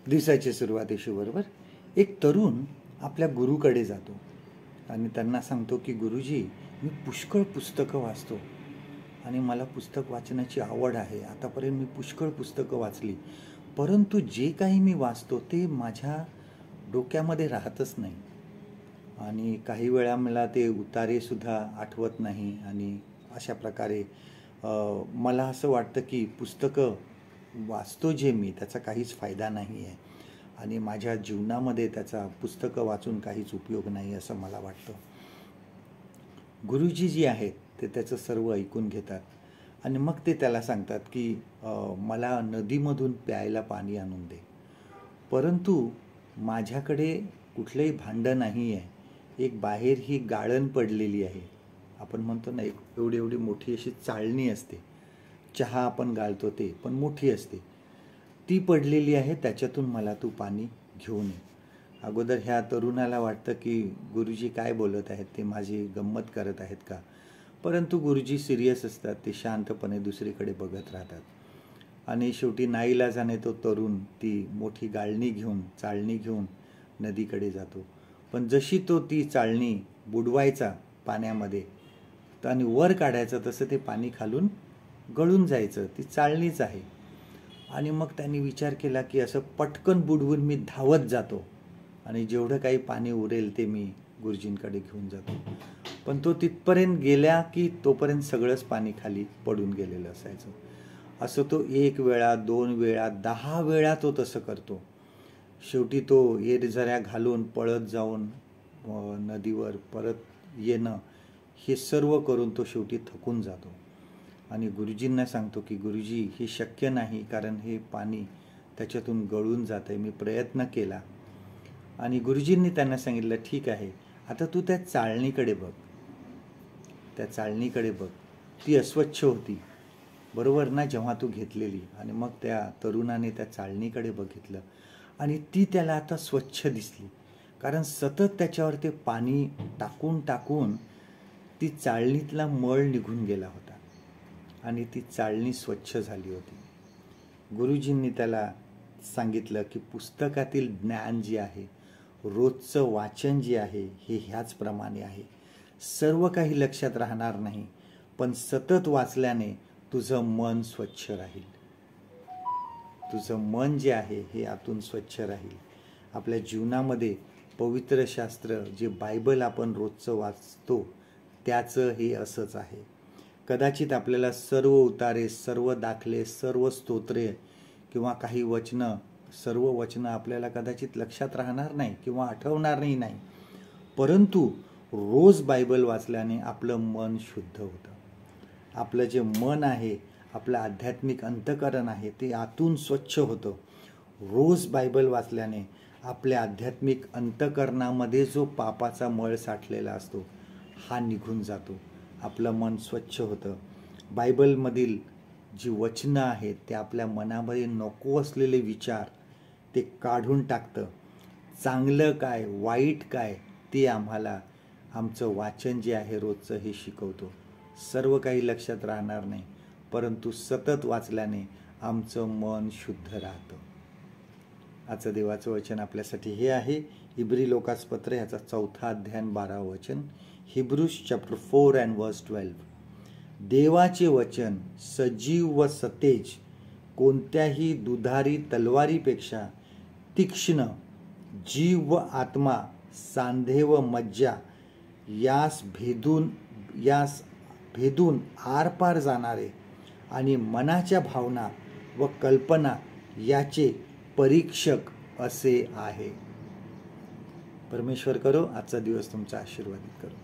दिवसाची सुरुवातीशी बरोबर एक तरुण आपल्या गुरुकडे जातो आणि त्यांना सांगतो की गुरुजी, मी पुष्कळ पुस्तकं वाचतो आणि मला पुस्तक वाचण्याची आवड आहे. आतापर्यंत मी पुष्कळ पुस्तकं वाचली, परंतु जे काही मी वाचतो ते माझ्या डोक्यामध्ये राहतच नाही आणि काही वेळा मला ते उतारेसुद्धा आठवत नाही आणि अशा प्रकारे मला असं वाटतं की पुस्तकं वाचतो जे मी त्याचा काहीच फायदा नाही आहे आणि माझ्या जीवनामध्ये त्याचा पुस्तकं वाचून काहीच उपयोग नाही असं मला वाटतं. गुरुजी जी आहेत ते त्याचं सर्व ऐकून घेतात आणि मग ते त्याला सांगतात की मला नदीमधून प्यायला पाणी आणून दे, परंतु माझ्याकडे कुठलंही भांडं नाही आहे. एक बाहेर ही गाळण पडलेली आहे. आपण म्हणतो ना, एक एवढी एवढी मोठी अशी चाळणी असते, चहा आपण गाळतो ते, पण मोठी असते, ती पडलेली आहे, त्याच्यातून मला तू पाणी घेऊन ये. अगोदर ह्या तरुणाला वाटतं की गुरुजी काय बोलत आहेत, ते माझी गंमत करत आहेत का. परंतु गुरुजी सिरियस असतात. ते शांतपणे दुसरीकडे बघत राहतात आणि शेवटी नाईलाजाने तो तरुण ती मोठी गाळणी घेऊन, चाळणी घेऊन नदीकडे जातो. पण जशी तो ती चाळणी बुडवायचा पाण्यामध्ये आणि वर काढायचं, तसं ते पाणी खालून गळून जायचं. ती चाळणीच आहे. आणि मग त्यांनी विचार केला की असं पटकन बुडवून मी धावत जातो आणि जेवढं काही पाणी उरेल ते मी गुरुजींकडे घेऊन जातो. पण तो तिथपर्यंत गेला की तोपर्यंत सगळंच पाणी खाली पडून गेलेलं असायचं. असं तो 1 वेळा, 2 वेळा, 10 वेळा तो तसं करतो. शेवटी तो येरझऱ्या घालून पळत जाऊन नदीवर परत येणं, हे सर्व करून तो शेवटी थकून जातो आणि गुरुजींना सांगतो की गुरुजी, हे शक्य नाही, कारण हे पाणी त्याच्यातून गळून जात आहे. मी प्रयत्न केला. आणि गुरुजींनी त्यांना सांगितलं, ठीक आहे, आता तू त्या चाळणीकडे बघ, त्या चाळणीकडे बघ, ती अस्वच्छ होती बरोबर ना जेव्हा तू घेतलेली. आणि मग त्या तरुणाने त्या चाळणीकडे बघितलं आणि ती त्याला आता स्वच्छ दिसली, कारण सतत त्याच्यावर ते पाणी टाकून टाकून ती चाळणीतला मळ निघून गेला होता आणि ती चाळणी स्वच्छ झाली होती. गुरुजींनी त्याला सांगितलं की पुस्तकातील ज्ञान जे आहे, रोजचं वाचन जे आहे, हे ह्याचप्रमाणे आहे. सर्व काही लक्षात राहणार नाही, पण सतत वाचल्याने तुझं मन स्वच्छ राहील. तुझं मन जे आहे हे आतून स्वच्छ राहील. आपल्या जीवनामध्ये पवित्र शास्त्र जे बायबल आपण रोजचं वाचतो त्याचं हे असंच आहे. कदाचित आपल्याला सर्व उतारे, सर्व दाखले, सर्व स्तोत्रे किंवा काही वचनं, सर्व वचनं आपल्याला कदाचित लक्षात राहणार नाही किंवा आठवणारही नाही, परंतु रोज बायबल वाचल्याने आपलं मन शुद्ध होतं. आपलं जे मन आहे, आपलं आध्यात्मिक अंतःकरण आहे, ते आतून स्वच्छ होतं. रोज बायबल वाचल्याने आपल्या आध्यात्मिक अंतःकरणामध्ये जो पापाचा मळ साठलेला असतो हा निघून जातो. आपलं मन स्वच्छ होतं. बायबलमधील जी वचनं आहेत ते आपल्या मनामध्ये नको असलेले विचार ते काढून टाकतं. चांगलं काय, वाईट काय, ते आम्हाला आमचं वाचन जे आहे रोजचं हे शिकवतो. सर्व काही लक्षात राहणार नाही, परंतु सतत वाचल्याने आमचं मन शुद्ध राहतं. आजचं देवाचं वचन आपल्यासाठी हे आहे, इब्री लोकासपत्र ह्याचा 4 अध्याय 12 वचन. Hebrews chapter 4 and verse 12. देवाचे वचन सजीव व सतेज, कोणत्याही दुधारी तलवारीपेक्षा तीक्ष्ण, जीव व आत्मा, सांधे व मज्जा यास भेदून आरपार जाणारे आणि मनाच्या भावना व कल्पना याचे परीक्षक असे आहे. परमेश्वर करो आजचा दिवस तुमचा आशीर्वादित करो.